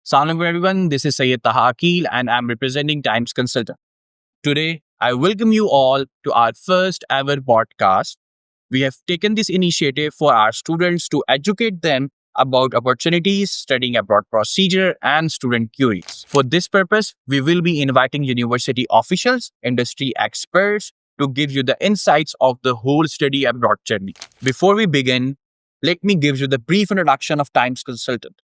Assalamualaikum everyone, this is Sayyid Taha Akil and I'm representing Times Consultant. Today, I welcome you all to our first ever podcast. We have taken this initiative for our students to educate them about opportunities, studying abroad procedure, and student queries. For this purpose, we will be inviting university officials, industry experts to give you the insights of the whole study abroad journey. Before we begin, let me give you the brief introduction of Times Consultant.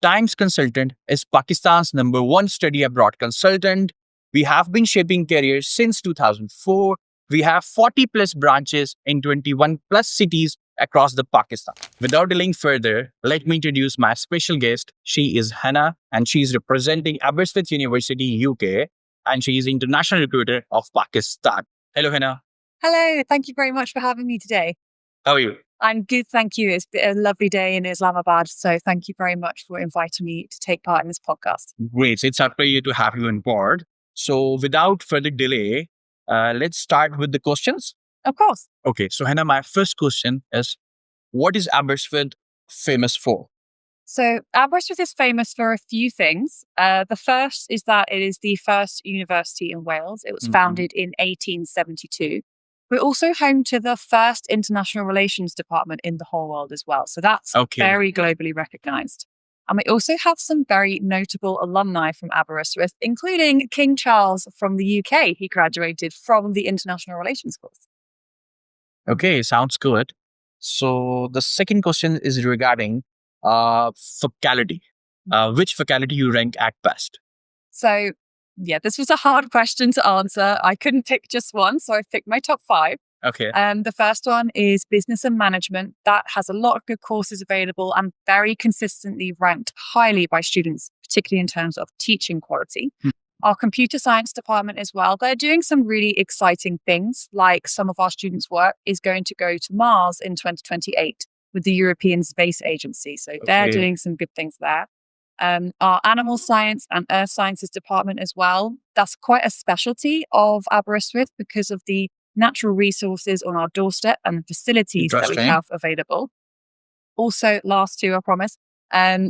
Times Consultant is Pakistan's #1 study abroad consultant. We have been shaping careers since 2004. We have 40 plus branches in 21 plus cities across the Pakistan. Without delaying further, let me introduce my special guest. She is Hannah and she is representing Aberystwyth University, UK, and she is international recruiter of Pakistan. Hello, Hannah. Hello, thank you very much for having me today. How are you? I'm good, thank you. It's been a lovely day in Islamabad, so thank you very much for inviting me to take part in this podcast. Great. It's a pleasure to have you on board. So without further delay, let's start with the questions. Of course. Okay. So Hannah, my first question is, what is Aberystwyth famous for? So Aberystwyth is famous for a few things. The first is that it is the first university in Wales. It was founded in 1872. We're also home to the first international relations department in the whole world as well. So that's very globally recognized. And we also have some very notable alumni from Aberystwyth, including King Charles from the UK. He graduated from the international relations course. Okay, sounds good. So the second question is regarding faculty. Which faculty you rank at best? So yeah, this was a hard question to answer. I couldn't pick just one, so I picked my top 5. Okay. The first one is business and management. That has a lot of good courses available and very consistently ranked highly by students, particularly in terms of teaching quality. Our computer science department as well, they're doing some really exciting things, like some of our students' work is going to go to Mars in 2028 with the European Space Agency. So they're doing some good things there. Our animal science and earth sciences department as well. That's quite a specialty of Aberystwyth because of the natural resources on our doorstep and the facilities that we have available. Also, last two, I promise.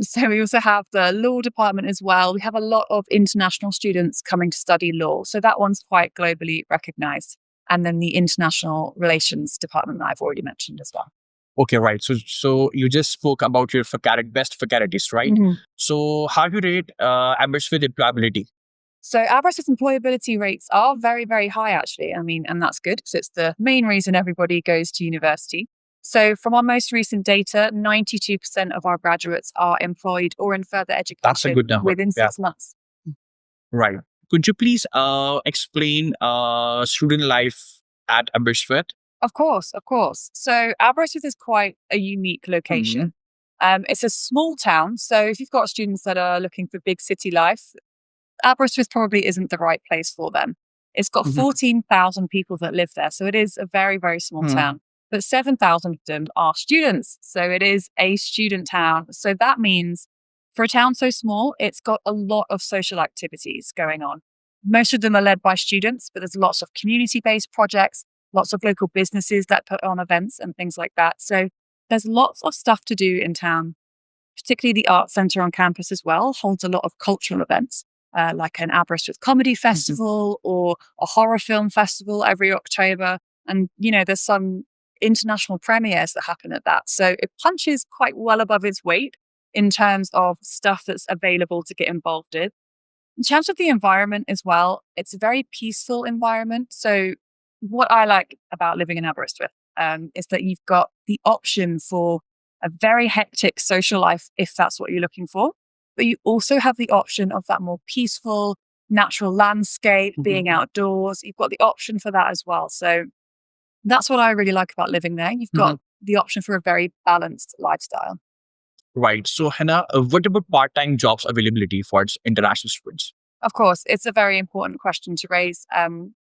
So we also have the law department as well. We have a lot of international students coming to study law. So that one's quite globally recognized. And then the international relations department that I've already mentioned as well. Okay, right. So you just spoke about your best faculties, right? So how do you rate Aberystwyth employability? So Aberystwyth employability rates are very, very high, actually. I mean, and that's good because it's the main reason everybody goes to university. So from our most recent data, 92% of our graduates are employed or in further education. That's a good number. Within 6 months. Right. Could you please explain student life at Aberystwyth? Of course. So Aberystwyth is quite a unique location. It's a small town. So if you've got students that are looking for big city life, Aberystwyth probably isn't the right place for them. It's got 14,000 people that live there. So it is a very, very small town. But 7,000 of them are students. So it is a student town. So that means for a town so small, it's got a lot of social activities going on. Most of them are led by students, but there's lots of community-based projects, lots of local businesses that put on events and things like that. So there's lots of stuff to do in town, particularly the Arts Centre on campus as well, holds a lot of cultural events, like an Aberystwyth Comedy Festival or a horror film festival every October. And, there's some international premieres that happen at that. So it punches quite well above its weight in terms of stuff that's available to get involved in. In terms of the environment as well, it's a very peaceful environment. So what I like about living in Aberystwyth is that you've got the option for a very hectic social life if that's what you're looking for. But you also have the option of that more peaceful, natural landscape, being outdoors. You've got the option for that as well. So that's what I really like about living there. You've got the option for a very balanced lifestyle. Right. So Hannah, what about part-time jobs availability for international students? Of course, it's a very important question to raise.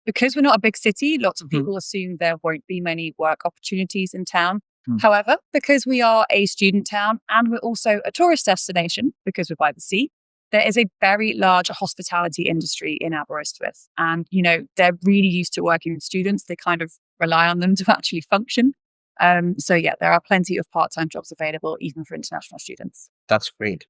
Because we're not a big city, lots of people assume there won't be many work opportunities in town. However, because we are a student town and we're also a tourist destination because we're by the sea, there is a very large hospitality industry in Aberystwyth. And, they're really used to working with students. They kind of rely on them to actually function. So yeah, there are plenty of part-time jobs available even for international students. That's great.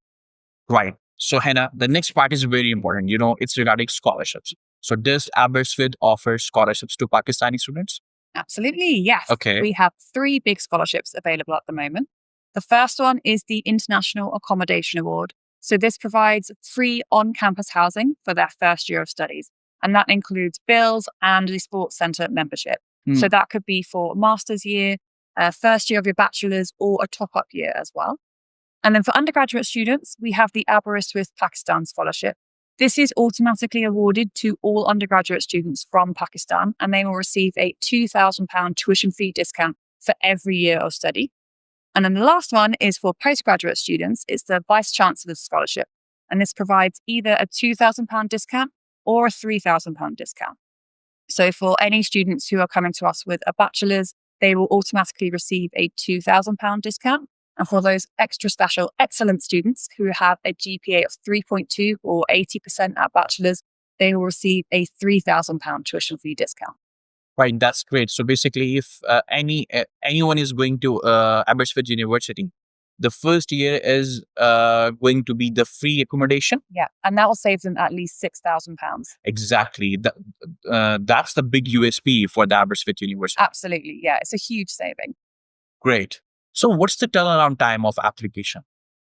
Right. So, Hannah, the next part is very important. It's regarding scholarships. So, does Aberystwyth offer scholarships to Pakistani students? Absolutely, yes. Okay. We have three big scholarships available at the moment. The first one is the International Accommodation Award. So this provides free on-campus housing for their first year of studies. And that includes bills and the sports centre membership. So that could be for a master's year, first year of your bachelor's, or a top-up year as well. And then for undergraduate students, we have the Aberystwyth Pakistan Scholarship. This is automatically awarded to all undergraduate students from Pakistan, and they will receive a £2,000 tuition fee discount for every year of study. And then the last one is for postgraduate students. It's the Vice Chancellor's Scholarship. And this provides either a £2,000 discount or a £3,000 discount. So for any students who are coming to us with a bachelor's, they will automatically receive a £2,000 discount. And for those extra special excellent students who have a GPA of 3.2 or 80% at bachelor's, they will receive a £3,000 tuition fee discount. Right, that's great. So basically, if anyone is going to Aberystwyth University, the first year is going to be the free accommodation. Yeah, and that will save them at least £6,000. Exactly. That's the big USP for the Aberystwyth University. Absolutely, yeah, it's a huge saving. Great. So what's the turnaround time of application?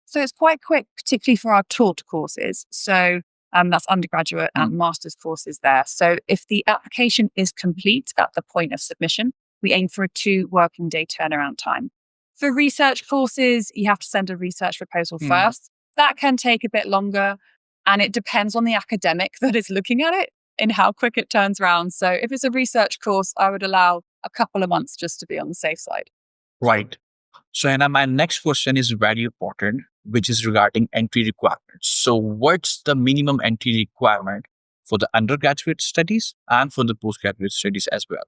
So it's quite quick, particularly for our taught courses. So that's undergraduate and master's courses there. So if the application is complete at the point of submission, we aim for a 2 working day turnaround time. For research courses, you have to send a research proposal first. That can take a bit longer, and it depends on the academic that is looking at it and how quick it turns around. So if it's a research course, I would allow a couple of months just to be on the safe side. Right. So, Anna, my next question is very important, which is regarding entry requirements. So, what's the minimum entry requirement for the undergraduate studies and for the postgraduate studies as well?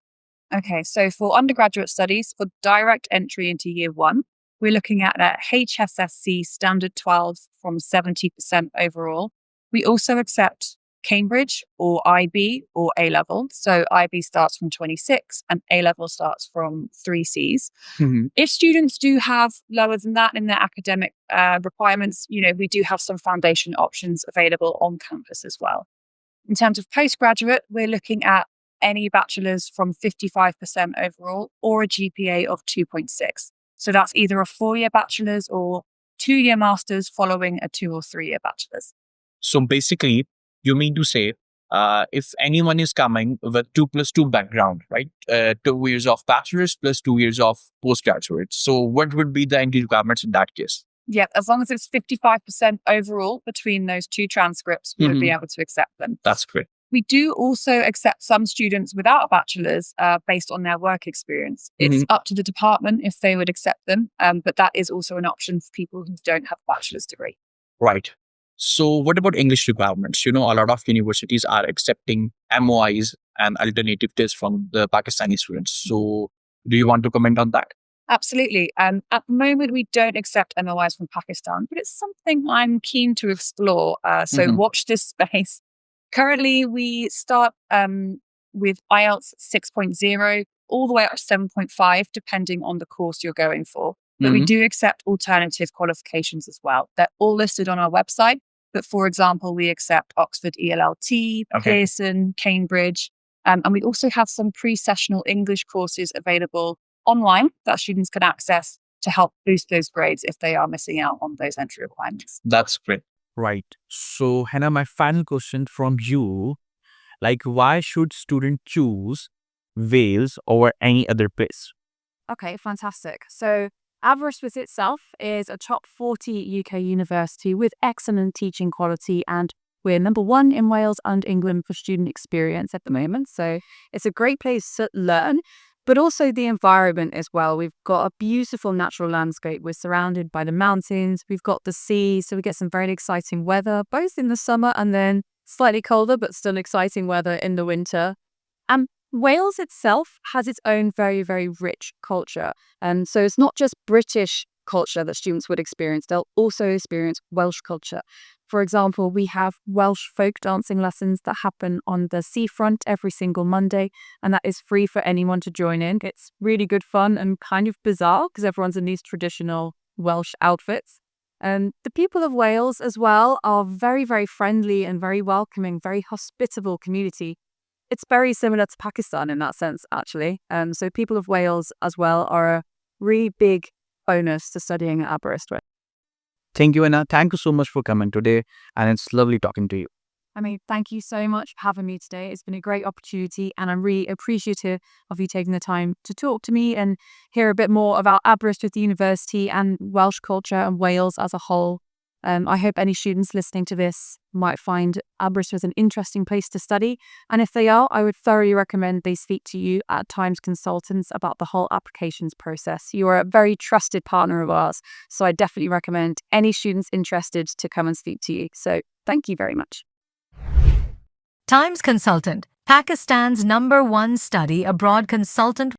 Okay, so for undergraduate studies, for direct entry into year 1, we're looking at a HSSC Standard 12 from 70% overall. We also accept Cambridge or IB or A-level. So IB starts from 26 and A-level starts from 3 Cs. If students do have lower than that in their academic requirements, we do have some foundation options available on campus as well. In terms of postgraduate, we're looking at any bachelor's from 55% overall or a GPA of 2.6. So that's either a 4-year bachelor's or 2-year master's following a 2 or 3-year bachelor's. So basically, you mean to say, if anyone is coming with 2+2 background, right? 2 years of bachelor's plus 2 years of postgraduate. So what would be the entry requirements in that case? Yeah, as long as it's 55% overall between those 2 transcripts, we would be able to accept them. That's great. We do also accept some students without a bachelor's based on their work experience. It's up to the department if they would accept them, but that is also an option for people who don't have a bachelor's degree. Right. So what about English requirements? A lot of universities are accepting MOIs and alternative tests from the Pakistani students. So do you want to comment on that? Absolutely. At the moment, we don't accept MOIs from Pakistan, but it's something I'm keen to explore. So watch this space. Currently, we start with IELTS 6.0 all the way up to 7.5, depending on the course you're going for. But we do accept alternative qualifications as well. They're all listed on our website. But for example, we accept Oxford ELLT, Pearson, Cambridge. And we also have some pre-sessional English courses available online that students can access to help boost those grades if they are missing out on those entry requirements. That's great. Right. So, Hannah, my final question from you, why should students choose Wales over any other place? Okay, fantastic. So Aberystwyth itself is a top 40 UK university with excellent teaching quality, and we're number 1 in Wales and England for student experience at the moment. So it's a great place to learn, but also the environment as well. We've got a beautiful natural landscape. We're surrounded by the mountains. We've got the sea, so we get some very exciting weather, both in the summer and then slightly colder, but still exciting weather in the winter. Wales itself has its own very, very rich culture. And so it's not just British culture that students would experience. They'll also experience Welsh culture. For example, we have Welsh folk dancing lessons that happen on the seafront every single Monday, and that is free for anyone to join in. It's really good fun and kind of bizarre because everyone's in these traditional Welsh outfits. The people of Wales as well are very, very friendly and very welcoming, very hospitable community. It's very similar to Pakistan in that sense, actually. So people of Wales as well are a really big bonus to studying at Aberystwyth. Thank you, Hannah. Thank you so much for coming today, and it's lovely talking to you. I mean, thank you so much for having me today. It's been a great opportunity, and I'm really appreciative of you taking the time to talk to me and hear a bit more about Aberystwyth University and Welsh culture and Wales as a whole. I hope any students listening to this might find Aberystwyth an interesting place to study. And if they are, I would thoroughly recommend they speak to you at Times Consultants about the whole applications process. You are a very trusted partner of ours, so I definitely recommend any students interested to come and speak to you. So thank you very much. Times Consultant, Pakistan's #1 study abroad consultant.